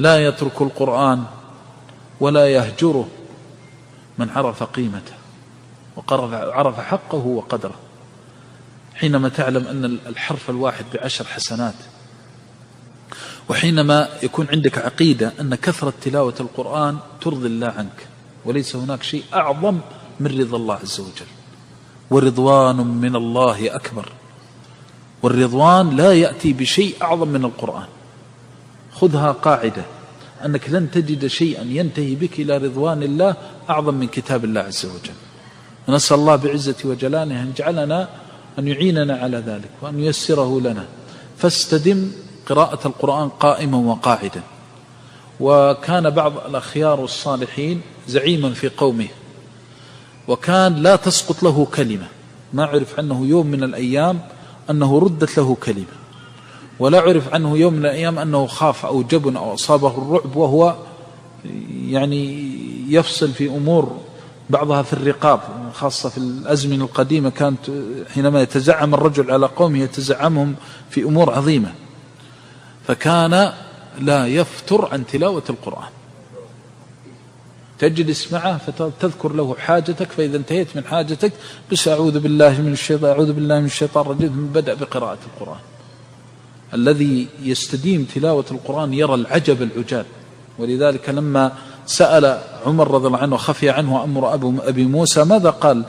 لا يترك القرآن ولا يهجره من عرف قيمته وعرف حقه وقدره. حينما تعلم أن الحرف الواحد ب10 حسنات، وحينما يكون عندك عقيدة أن كثرة تلاوة القرآن ترضي الله عنك، وليس هناك شيء أعظم من رضا الله عز وجل، ورضوان من الله أكبر، والرضوان لا يأتي بشيء أعظم من القرآن. خذها قاعدة أنك لن تجد شيئا ينتهي بك إلى رضوان الله أعظم من كتاب الله عز وجل. ونسأل الله بعزة وجلاله أن يجعلنا، أن يعيننا على ذلك وأن ييسره لنا. فاستدم قراءة القرآن قائما وقاعدا. وكان بعض الأخيار الصالحين زعيما في قومه، وكان لا تسقط له كلمة، ما عرف عنه يوم من الأيام أنه ردت له كلمة، ولا عرف عنه يوم من الأيام أنه خاف أو جبن أو أصابه الرعب، وهو يعني يفصل في أمور بعضها في الرقاب، خاصة في الأزمنة القديمة كانت حينما يتزعم الرجل على قومه يتزعمهم في أمور عظيمة. فكان لا يفتر عن تلاوة القرآن، تجلس معه فتذكر له حاجتك، فإذا انتهيت من حاجتك بس أعوذ بالله من الشيطان الرجيم، بدأ بقراءة القرآن. الذي يستديم تلاوة القرآن يرى العجب العجاب. ولذلك لما سأل عمر رضي الله عنه وخفي عنه أمر أبي موسى ماذا قال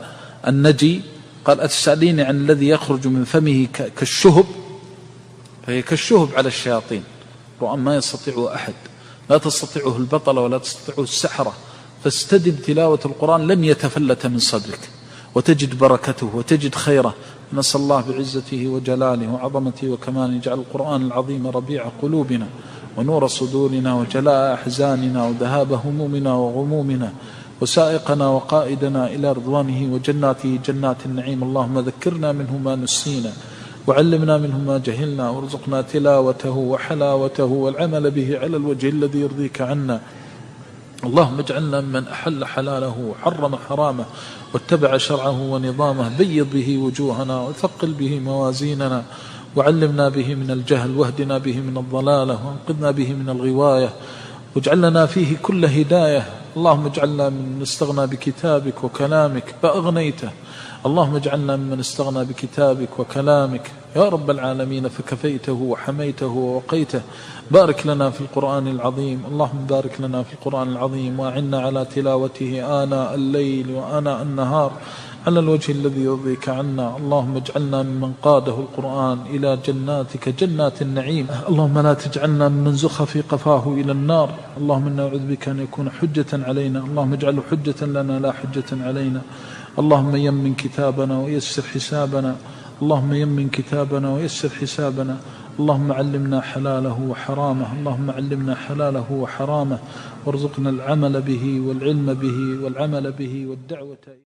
النجي؟ قال أتسأليني عن الذي يخرج من فمه كالشهب؟ فهي كالشهب على الشياطين، القرآن ما يستطيعه أحد، لا تستطيعه البطلة ولا تستطيعه السحرة. فاستدم تلاوة القرآن لن يتفلت من صدرك، وتجد بركته وتجد خيره. نسأل الله بعزته وجلاله وعظمته وكماله يجعل القرآن العظيم ربيع قلوبنا ونور صدورنا وجلاء أحزاننا وذهاب همومنا وغمومنا، وسائقنا وقائدنا إلى رضوانه وجناته جنات النعيم. اللهم ذكرنا منه ما نسينا، وعلمنا منه ما جهلنا، وارزقنا تلاوته وحلاوته والعمل به على الوجه الذي يرضيك عنا. اللهم اجعلنا ممن أحل حلاله وحرم حرامه واتبع شرعه ونظامه، بيض به وجوهنا وثقل به موازيننا، وعلمنا به من الجهل، واهدنا به من الضلالة، وانقذنا به من الغواية، واجعلنا فيه كل هداية. اللهم اجعلنا من استغنى بكتابك وكلامك فأغنيته، اللهم اجعلنا ممن استغنى بكتابك وكلامك يا رب العالمين فكفيته وحميته ووقيته. بارك لنا في القرآن العظيم، اللهم بارك لنا في القرآن العظيم، وأعنا على تلاوته آناء الليل وآناء النهار على الوجه الذي يرضيك عنا. اللهم اجعلنا ممن قاده القرآن إلى جناتك جنات النعيم. اللهم لا تجعلنا ممن زخ في قفاه إلى النار. اللهم إنا نعوذ بك أن يكون حجة علينا، اللهم اجعله حجة لنا لا حجة علينا. اللهم يمن كتابنا ويسر حسابنا، اللهم يمن كتابنا ويسر حسابنا. اللهم علمنا حلاله وحرامه، اللهم علمنا حلاله وحرامه، وارزقنا العمل به والعلم به والعمل به والدعوة